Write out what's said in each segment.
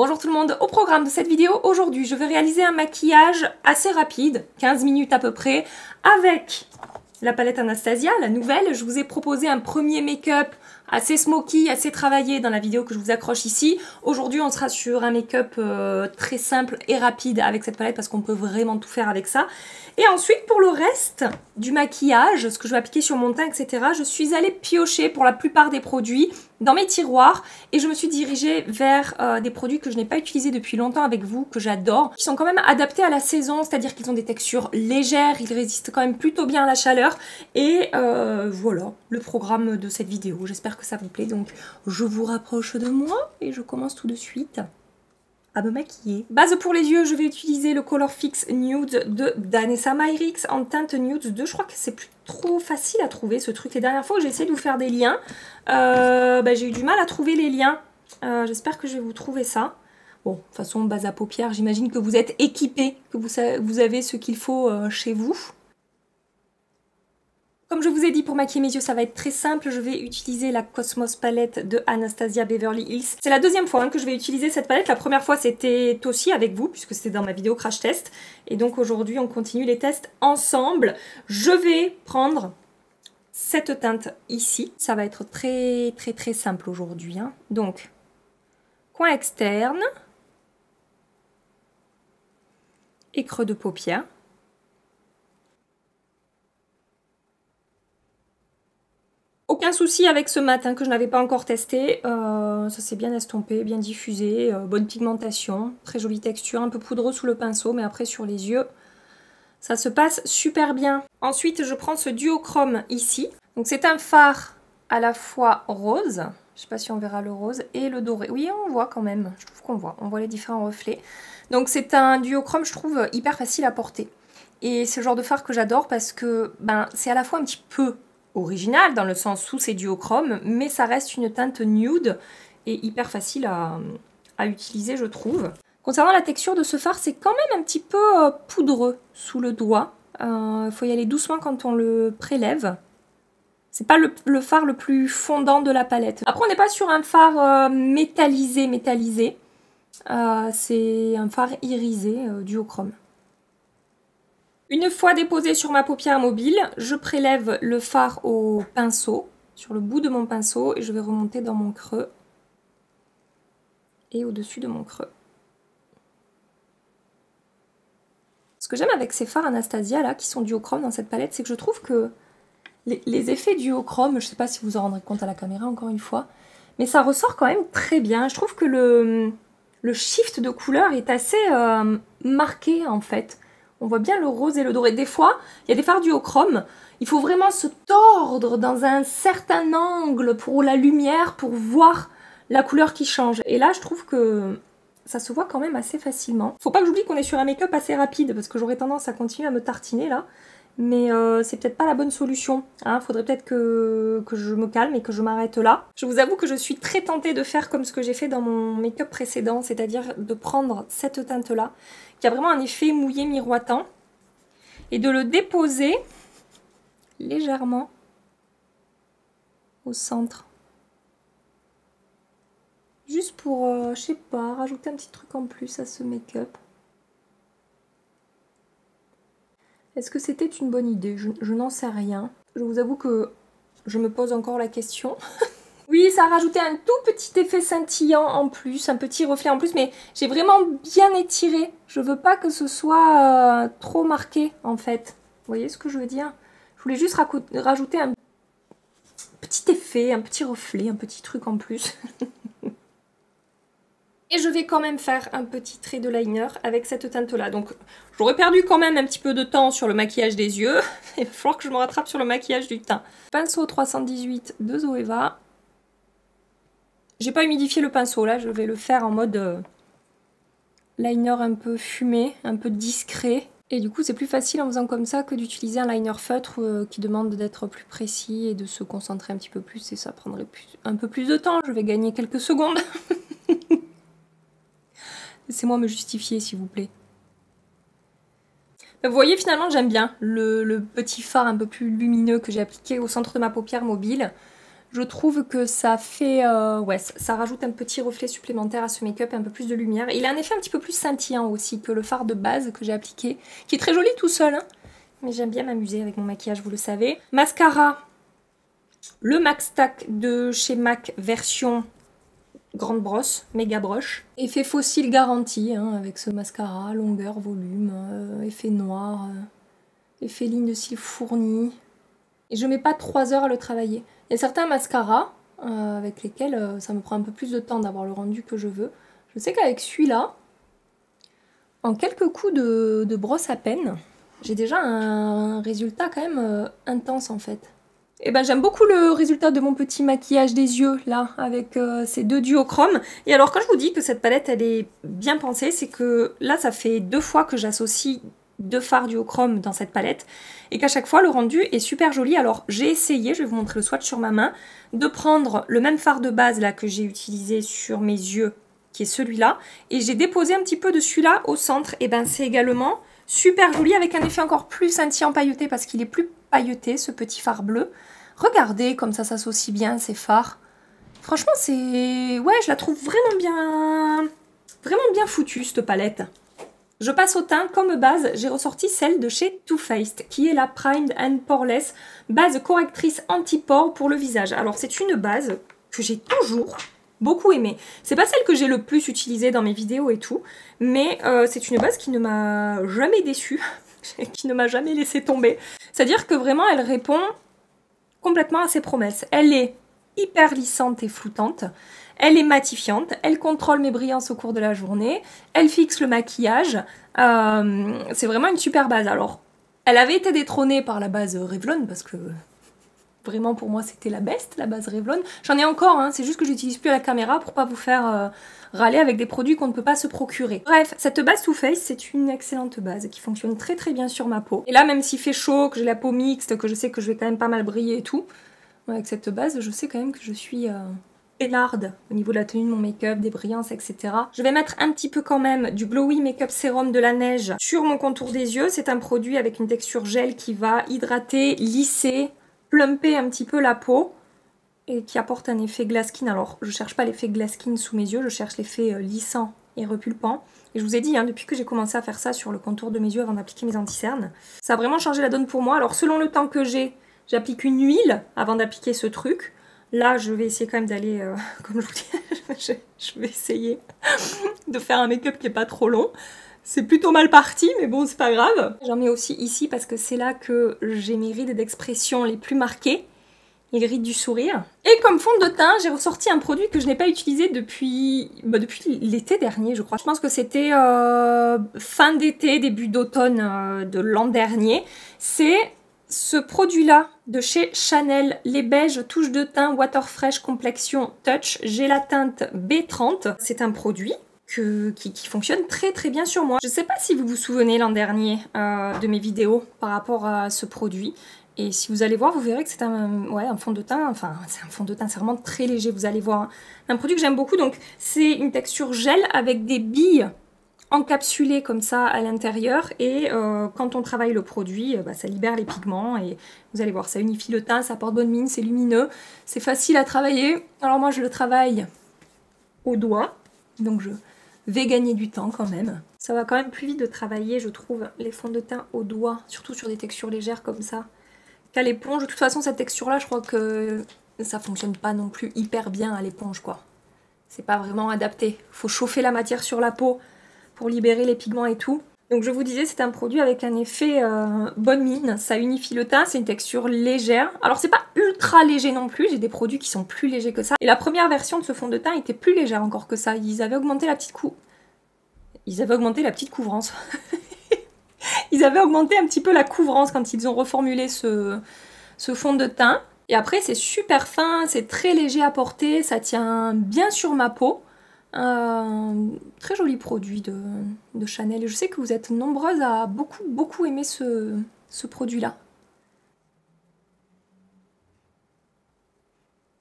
Bonjour tout le monde, au programme de cette vidéo, aujourd'hui je vais réaliser un maquillage assez rapide, 15 minutes à peu près, avec la palette Anastasia, la nouvelle. Je vous ai proposé un premier make-up assez smoky, assez travaillé dans la vidéo que je vous accroche ici. Aujourd'hui on sera sur un make-up très simple et rapide avec cette palette parce qu'on peut vraiment tout faire avec ça. Et ensuite pour le reste du maquillage, ce que je vais appliquer sur mon teint, etc., je suis allée piocher pour la plupart des produits dans mes tiroirs et je me suis dirigée vers des produits que je n'ai pas utilisés depuis longtemps avec vous, que j'adore, qui sont quand même adaptés à la saison, c'est-à-dire qu'ils ont des textures légères, ils résistent quand même plutôt bien à la chaleur et voilà le programme de cette vidéo. J'espère que ça vous plaît, donc je vous rapproche de moi et je commence tout de suite à me maquiller. Base pour les yeux, je vais utiliser le Color Fix Nude de Danessa Myricks en teinte Nude 2. Je crois que c'est plus trop facile à trouver ce truc. Les dernières fois que j'ai essayé de vous faire des liens, j'ai eu du mal à trouver les liens. J'espère que je vais vous trouver ça. Bon, de toute façon, base à paupières, j'imagine que vous êtes équipés, que vous avez ce qu'il faut chez vous. Comme je vous ai dit, pour maquiller mes yeux, ça va être très simple. Je vais utiliser la Cosmos palette de Anastasia Beverly Hills. C'est la deuxième fois que je vais utiliser cette palette. La première fois, c'était aussi avec vous, puisque c'était dans ma vidéo crash test. Et donc aujourd'hui, on continue les tests ensemble. Je vais prendre cette teinte ici. Ça va être très simple aujourd'hui. Donc, coin externe et creux de paupière. Aucun souci avec ce mat que je n'avais pas encore testé, ça s'est bien estompé, bien diffusé, bonne pigmentation, très jolie texture, un peu poudreux sous le pinceau, mais après sur les yeux, ça se passe super bien. Ensuite, je prends ce duochrome ici, donc c'est un fard à la fois rose, je sais pas si on verra le rose, et le doré. Oui, on voit quand même, je trouve on voit les différents reflets. Donc c'est un duochrome, je trouve, hyper facile à porter. Et c'est le genre de fard que j'adore parce que c'est à la fois un petit peu original dans le sens où c'est duochrome, mais ça reste une teinte nude et hyper facile à utiliser, je trouve. Concernant la texture de ce fard, c'est quand même un petit peu poudreux sous le doigt. Il faut y aller doucement quand on le prélève. C'est pas le fard le plus fondant de la palette. Après, on n'est pas sur un fard métallisé. C'est un fard irisé duochrome. Une fois déposé sur ma paupière mobile, je prélève le fard au pinceau, sur le bout de mon pinceau, et je vais remonter dans mon creux et au-dessus de mon creux. Ce que j'aime avec ces fards Anastasia là, qui sont duochrome dans cette palette, c'est que je trouve que les effets duochrome, je ne sais pas si vous en rendrez compte à la caméra encore une fois, mais ça ressort quand même très bien. Je trouve que le shift de couleur est assez marqué en fait. On voit bien le rose et le doré. Des fois, il y a des fards duochrome, il faut vraiment se tordre dans un certain angle pour la lumière, pour voir la couleur qui change. Et là, je trouve que ça se voit quand même assez facilement. Faut pas que j'oublie qu'on est sur un make-up assez rapide, parce que j'aurais tendance à continuer à me tartiner là. Mais c'est peut-être pas la bonne solution. Faudrait peut-être que je me calme et que je m'arrête là. Je vous avoue que je suis très tentée de faire comme ce que j'ai fait dans mon make-up précédent, c'est-à-dire de prendre cette teinte-là, qui a vraiment un effet mouillé miroitant, et de le déposer légèrement au centre. Juste pour, je sais pas, rajouter un petit truc en plus à ce make-up. Est-ce que c'était une bonne idée? Je n'en sais rien. Je vous avoue que je me pose encore la question. Oui, ça a rajouté un tout petit effet scintillant en plus, un petit reflet en plus, mais j'ai vraiment bien étiré. Je veux pas que ce soit trop marqué en fait. Vous voyez ce que je veux dire? Je voulais juste rajouter un petit effet, un petit reflet, un petit truc en plus. Et je vais quand même faire un petit trait de liner avec cette teinte-là. Donc j'aurais perdu quand même un petit peu de temps sur le maquillage des yeux. Il va falloir que je me rattrape sur le maquillage du teint. Pinceau 318 de Zoeva. J'ai pas humidifié le pinceau là, je vais le faire en mode liner un peu fumé, un peu discret. Et du coup c'est plus facile en faisant comme ça que d'utiliser un liner feutre qui demande d'être plus précis et de se concentrer un petit peu plus. Et ça prendrait un peu plus de temps, je vais gagner quelques secondes. Laissez-moi me justifier s'il vous plaît. Vous voyez, finalement j'aime bien le petit fard un peu plus lumineux que j'ai appliqué au centre de ma paupière mobile. Je trouve que ça fait... ouais, ça rajoute un petit reflet supplémentaire à ce make-up, un peu plus de lumière. Il a un effet un petit peu plus scintillant aussi que le fard de base que j'ai appliqué, qui est très joli tout seul, hein. Mais j'aime bien m'amuser avec mon maquillage, vous le savez. Mascara, le Max Stack de chez MAC version grande brosse, méga brush. Effet fossile garanti, hein, avec ce mascara, longueur, volume, effet noir, effet ligne de cils fournie. Et je mets pas 3 heures à le travailler. Il y a certains mascaras avec lesquels ça me prend un peu plus de temps d'avoir le rendu que je veux. Je sais qu'avec celui-là, en quelques coups de brosse à peine, j'ai déjà un résultat quand même intense en fait. Et ben j'aime beaucoup le résultat de mon petit maquillage des yeux là avec ces 2 duochromes. Et alors quand je vous dis que cette palette elle est bien pensée, c'est que là ça fait 2 fois que j'associe 2 fards duochrome dans cette palette et qu'à chaque fois le rendu est super joli. Alors j'ai essayé, je vais vous montrer le swatch sur ma main, de prendre le même fard de base là que j'ai utilisé sur mes yeux qui est celui-là et j'ai déposé un petit peu de celui-là au centre. Et ben c'est également super joli avec un effet encore plus scintillant pailleté parce qu'il est plus pailleté ce petit fard bleu. Regardez comme ça s'associe bien ces fards. Franchement c'est... ouais, je la trouve vraiment bien foutue cette palette. Je passe au teint. Comme base, j'ai ressorti celle de chez Too Faced, qui est la Primed and Poreless, base correctrice anti-pores pour le visage. Alors c'est une base que j'ai toujours beaucoup aimée. C'est pas celle que j'ai le plus utilisée dans mes vidéos et tout, mais c'est une base qui ne m'a jamais déçue, qui ne m'a jamais laissé tomber. C'est-à-dire que vraiment elle répond complètement à ses promesses. Elle est hyper lissante et floutante. Elle est matifiante, elle contrôle mes brillances au cours de la journée, elle fixe le maquillage, c'est vraiment une super base. Alors, elle avait été détrônée par la base Revlon, parce que vraiment pour moi c'était la best, la base Revlon. J'en ai encore, hein, c'est juste que j'utilise plus à la caméra pour pas vous faire râler avec des produits qu'on ne peut pas se procurer. Bref, cette base Too Faced, c'est une excellente base qui fonctionne très très bien sur ma peau. Et là, même s'il fait chaud, que j'ai la peau mixte, que je sais que je vais quand même pas mal briller et tout, avec cette base, je sais quand même que je suis... peinarde au niveau de la tenue de mon make-up, des brillances, etc. Je vais mettre un petit peu quand même du Glowy Makeup Sérum de la neige sur mon contour des yeux. C'est un produit avec une texture gel qui va hydrater, lisser, plumper un petit peu la peau et qui apporte un effet glass skin. Alors, je cherche pas l'effet glass skin sous mes yeux, je cherche l'effet lissant et repulpant. Et je vous ai dit, hein, depuis que j'ai commencé à faire ça sur le contour de mes yeux avant d'appliquer mes anti-cernes, ça a vraiment changé la donne pour moi. Alors, selon le temps que j'applique une huile avant d'appliquer ce truc. Là, je vais essayer quand même d'aller, comme je vous dis, je vais essayer de faire un make-up qui n'est pas trop long. C'est plutôt mal parti, mais bon, c'est pas grave. J'en mets aussi ici parce que c'est là que j'ai mes rides d'expression les plus marquées, les rides du sourire. Et comme fond de teint, j'ai ressorti un produit que je n'ai pas utilisé depuis l'été dernier, je crois. Je pense que c'était fin d'été, début d'automne de l'an dernier. C'est... ce produit-là de chez Chanel, les beiges touches de teint Water Fresh Complexion Touch, j'ai la teinte B30. C'est un produit qui fonctionne très très bien sur moi. Je ne sais pas si vous vous souvenez l'an dernier de mes vidéos par rapport à ce produit. Et si vous allez voir, vous verrez que c'est un fond de teint, enfin c'est un fond de teint, c'est vraiment très léger, vous allez voir. Un produit que j'aime beaucoup, donc c'est une texture gel avec des billes encapsulé comme ça à l'intérieur et quand on travaille le produit, ça libère les pigments et vous allez voir, ça unifie le teint, ça apporte bonne mine, c'est lumineux, c'est facile à travailler. Alors moi je le travaille au doigt, donc je vais gagner du temps quand même. Ça va quand même plus vite de travailler, je trouve, les fonds de teint au doigt, surtout sur des textures légères comme ça, qu'à l'éponge. De toute façon cette texture là, je crois que ça fonctionne pas non plus hyper bien à l'éponge quoi. C'est pas vraiment adapté, faut chauffer la matière sur la peau pour libérer les pigments et tout. Donc je vous disais, c'est un produit avec un effet bonne mine, ça unifie le teint, c'est une texture légère. Alors c'est pas ultra léger non plus, j'ai des produits qui sont plus légers que ça. Et la première version de ce fond de teint était plus légère encore que ça, ils avaient augmenté la petite couvrance. Ils avaient augmenté un petit peu la couvrance quand ils ont reformulé ce fond de teint. Et après c'est super fin, c'est très léger à porter, ça tient bien sur ma peau. Très joli produit de Chanel. Et je sais que vous êtes nombreuses à beaucoup aimer ce produit-là.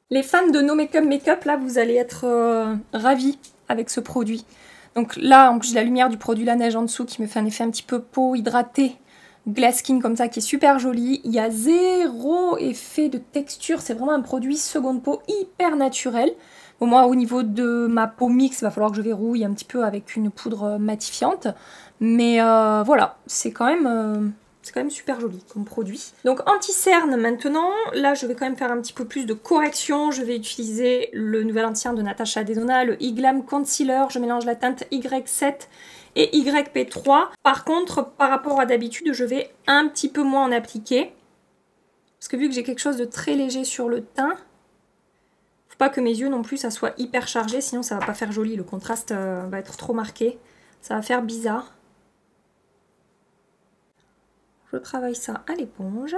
Les fans de No Make Up Make-up, là, vous allez être ravis avec ce produit. Donc là, en plus, j'ai la lumière du produit La Neige en dessous qui me fait un effet un petit peu peau hydratée glass skin comme ça qui est super joli. Il y a zéro effet de texture, c'est vraiment un produit seconde peau hyper naturel. Bon, moi au niveau de ma peau mixte, il va falloir que je verrouille un petit peu avec une poudre matifiante. Mais voilà, c'est quand même super joli comme produit. Donc anti-cerne maintenant, là je vais quand même faire un petit peu plus de correction. Je vais utiliser le nouvel anti-cerne de Natasha Denona, le E-Glam Concealer. Je mélange la teinte Y7 et YP3. Par contre, par rapport à d'habitude, je vais un petit peu moins en appliquer. Parce que vu que j'ai quelque chose de très léger sur le teint, faut pas que mes yeux non plus ça soit hyper chargé, sinon ça va pas faire joli. Le contraste va être trop marqué. Ça va faire bizarre. Je travaille ça à l'éponge.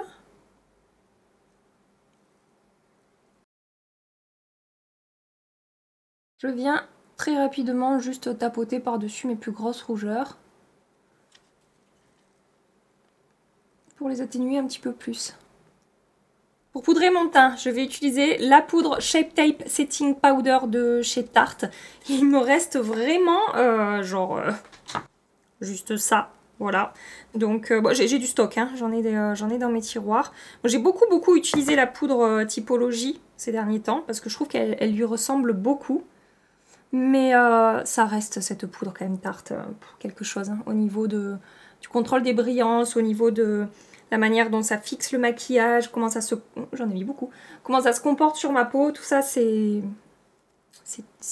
Je viens très rapidement juste tapoter par-dessus mes plus grosses rougeurs pour les atténuer un petit peu plus. Pour poudrer mon teint, je vais utiliser la poudre Shape Tape Setting Powder de chez Tarte. Il me reste vraiment juste ça. Voilà, donc bon, j'ai du stock, hein. J'en ai dans mes tiroirs. Bon, j'ai beaucoup utilisé la poudre typologie ces derniers temps parce que je trouve qu'elle lui ressemble beaucoup. Mais ça reste cette poudre quand même Tarte pour quelque chose, hein, au niveau du contrôle des brillances, au niveau de la manière dont ça fixe le maquillage, comment ça se... J'en ai mis beaucoup. Comment ça se comporte sur ma peau, tout ça ouais,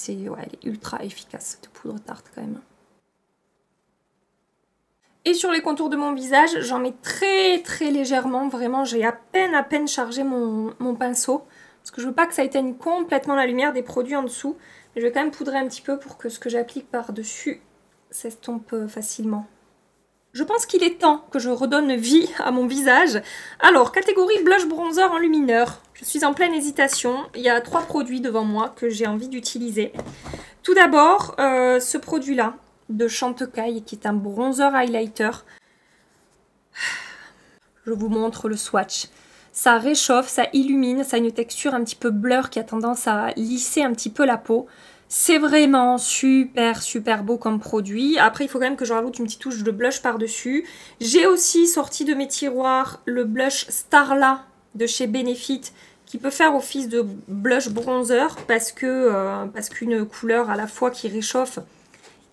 elle est ultra efficace cette poudre Tarte quand même. Et sur les contours de mon visage, j'en mets très légèrement, vraiment j'ai à peine chargé mon pinceau. Parce que je veux pas que ça éteigne complètement la lumière des produits en dessous. Mais je vais quand même poudrer un petit peu pour que ce que j'applique par-dessus s'estompe facilement. Je pense qu'il est temps que je redonne vie à mon visage. Alors, catégorie blush bronzer enlumineur. Je suis en pleine hésitation. Il y a 3 produits devant moi que j'ai envie d'utiliser. Tout d'abord, ce produit-là de Chantecaille qui est un bronzer highlighter. Je vous montre le swatch. Ça réchauffe, ça illumine, ça a une texture un petit peu blur qui a tendance à lisser un petit peu la peau. C'est vraiment super beau comme produit. Après, il faut quand même que je rajoute une petite touche de blush par-dessus. J'ai aussi sorti de mes tiroirs le blush Starla de chez Benefit qui peut faire office de blush bronzer parce qu'une couleur à la fois qui réchauffe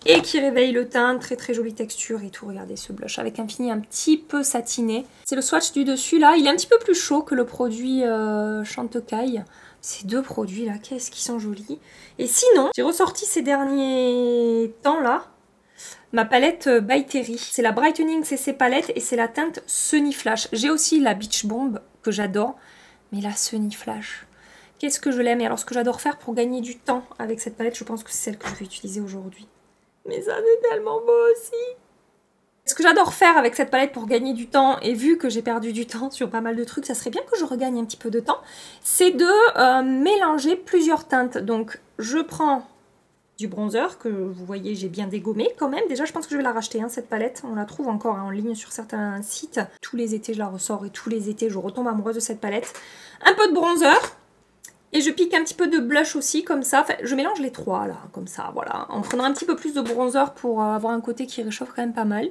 et qui réveille le teint, très jolie texture et tout. Regardez ce blush avec un fini un petit peu satiné. C'est le swatch du dessus là, il est un petit peu plus chaud que le produit Chantecaille. Ces 2 produits là, qu'est-ce qu'ils sont jolis. Et sinon, j'ai ressorti ces derniers temps là, ma palette By Terry. C'est la Brightening CC palette et c'est la teinte Sunny Flash. J'ai aussi la Beach Bomb que j'adore, mais la Sunny Flash, qu'est-ce que je l'aime. Et alors ce que j'adore faire pour gagner du temps avec cette palette, je pense que c'est celle que je vais utiliser aujourd'hui. Mais ça c'est tellement beau aussi. Ce que j'adore faire avec cette palette pour gagner du temps, et vu que j'ai perdu du temps sur pas mal de trucs, ça serait bien que je regagne un petit peu de temps, c'est de mélanger plusieurs teintes. Donc je prends du bronzer, que vous voyez j'ai bien dégommé quand même. Déjà je pense que je vais la racheter, hein, cette palette. On la trouve encore en ligne sur certains sites. Tous les étés je la ressors et tous les étés je retombe amoureuse de cette palette. Un peu de bronzer. Et je pique un petit peu de blush aussi, comme ça. Enfin, je mélange les 3, là, comme ça, voilà. En prenant un petit peu plus de bronzer pour avoir un côté qui réchauffe quand même pas mal.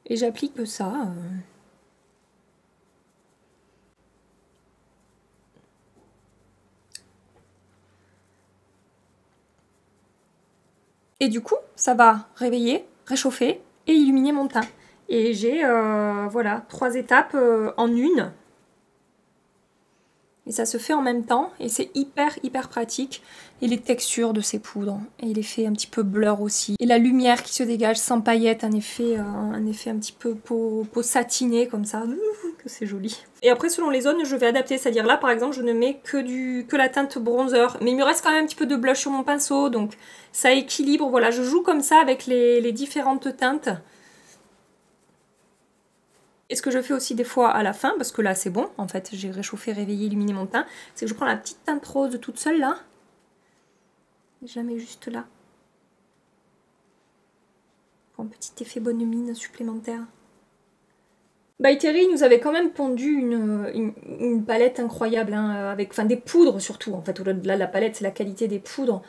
Et j'applique ça. Et du coup, ça va réveiller, réchauffer et illuminer mon teint. Et j'ai, voilà, 3 étapes en une. Et ça se fait en même temps et c'est hyper pratique. Et les textures de ces poudres et l'effet un petit peu blur aussi. Et la lumière qui se dégage sans paillettes, un effet un petit peu peau satinée comme ça. Que c'est joli. Et après selon les zones je vais adapter. C'est-à-dire là par exemple je ne mets que la teinte bronzer. Mais il me reste quand même un petit peu de blush sur mon pinceau. Donc ça équilibre. Voilà, je joue comme ça avec les différentes teintes. Et ce que je fais aussi des fois à la fin, parce que là c'est bon, en fait j'ai réchauffé, réveillé, illuminé mon teint, c'est que je prends la petite teinte rose toute seule là, et je la mets juste là, pour un petit effet bonne mine supplémentaire. By Terry nous avait quand même pondu une palette incroyable, hein, avec des poudres surtout, en fait au-delà de la palette c'est la qualité des poudres,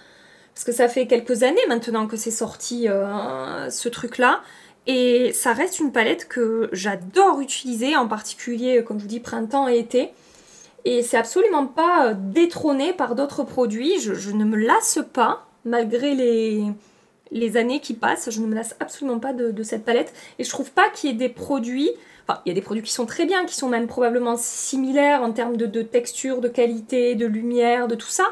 parce que ça fait quelques années maintenant que c'est sorti ce truc là. Et ça reste une palette que j'adore utiliser, en particulier, comme je vous dis, printemps et été. Et c'est absolument pas détrôné par d'autres produits. Je ne me lasse pas, malgré les années qui passent. Je ne me lasse absolument pas de cette palette. Et je trouve pas qu'il y ait des produits... Enfin, il y a des produits qui sont très bien, qui sont même probablement similaires en termes de texture, de qualité, de lumière, de tout ça.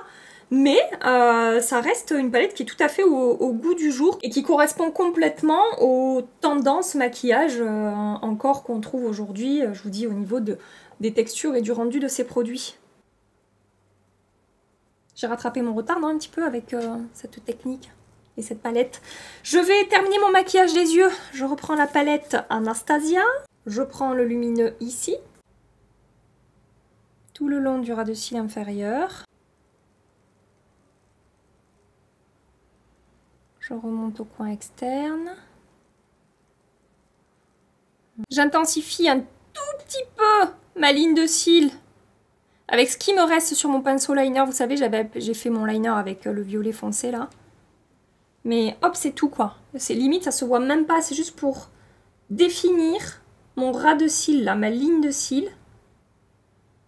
Mais ça reste une palette qui est tout à fait au goût du jour et qui correspond complètement aux tendances maquillage encore qu'on trouve aujourd'hui, je vous dis, au niveau des textures et du rendu de ces produits. J'ai rattrapé mon retard un petit peu avec cette technique et cette palette. Je vais terminer mon maquillage des yeux. Je reprends la palette Anastasia. Je prends le lumineux ici, tout le long du ras de cils inférieur. Je remonte au coin externe. J'intensifie un tout petit peu ma ligne de cils avec ce qui me reste sur mon pinceau liner. Vous savez, j'ai fait mon liner avec le violet foncé là. Mais hop, c'est tout quoi. C'est limite, ça se voit même pas. C'est juste pour définir mon ras de cils là, ma ligne de cils.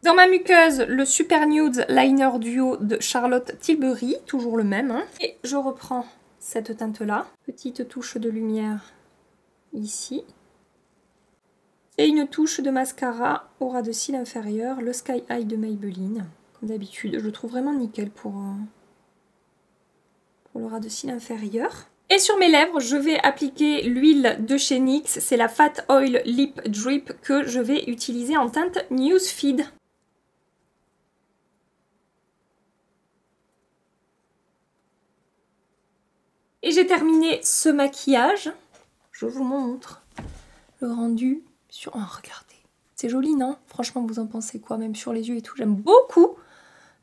Dans ma muqueuse, le Super Nude Liner Duo de Charlotte Tilbury, toujours le même. Hein. Et je reprends cette teinte-là. Petite touche de lumière ici. Et une touche de mascara au ras de cils inférieur, le Sky High de Maybelline. Comme d'habitude, je le trouve vraiment nickel pour le ras de cils inférieur. Et sur mes lèvres, je vais appliquer l'huile de chez NYX. C'est la Fat Oil Lip Drip que je vais utiliser en teinte Newsfeed. Et j'ai terminé ce maquillage. Je vous montre le rendu sur... Oh, regardez. C'est joli, non? Franchement, vous en pensez quoi? Même sur les yeux et tout. J'aime beaucoup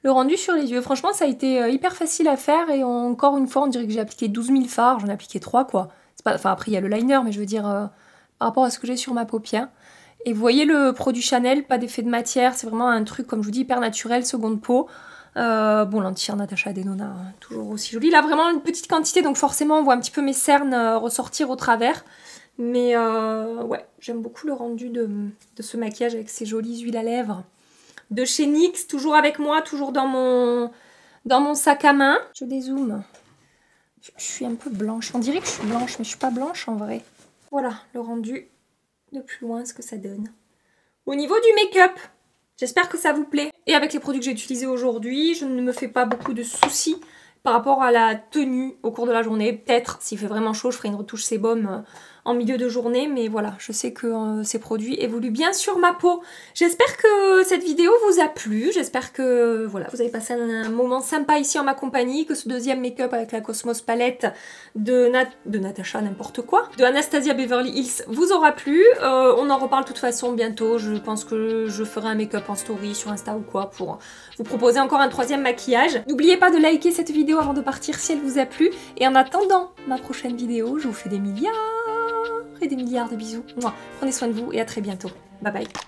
le rendu sur les yeux. Franchement, ça a été hyper facile à faire. Et encore une fois, on dirait que j'ai appliqué 12 000 fards. J'en ai appliqué 3, quoi. Pas... Enfin, après, il y a le liner, mais je veux dire, par rapport à ce que j'ai sur ma paupière. Et vous voyez le produit Chanel, pas d'effet de matière. C'est vraiment un truc, comme je vous dis, hyper naturel, seconde peau. Bon, l'entière Natasha Denona, hein, toujours aussi jolie. Là, vraiment une petite quantité, donc forcément, on voit un petit peu mes cernes ressortir au travers. Mais ouais, j'aime beaucoup le rendu de ce maquillage avec ces jolies huiles à lèvres. De chez NYX, toujours avec moi, toujours dans mon sac à main. Je dézoome. Je suis un peu blanche. On dirait que je suis blanche, mais je suis pas blanche en vrai. Voilà, le rendu de plus loin, ce que ça donne. Au niveau du make-up, j'espère que ça vous plaît. Et avec les produits que j'ai utilisés aujourd'hui, je ne me fais pas beaucoup de soucis par rapport à la tenue au cours de la journée. Peut-être, s'il fait vraiment chaud, je ferai une retouche sébum en milieu de journée. Mais voilà, je sais que ces produits évoluent bien sur ma peau. J'espère que cette vidéo vous a plu. J'espère que voilà, vous avez passé un moment sympa ici en ma compagnie. Que ce deuxième make-up avec la Cosmos palette de Natasha, n'importe quoi, de Anastasia Beverly Hills vous aura plu. On en reparle de toute façon bientôt. Je pense que je ferai un make-up en story sur Insta ou quoi pour vous proposer encore un troisième maquillage. N'oubliez pas de liker cette vidéo avant de partir si elle vous a plu. Et en attendant ma prochaine vidéo, je vous fais des milliards et des milliards de bisous. Prenez soin de vous et à très bientôt. Bye bye.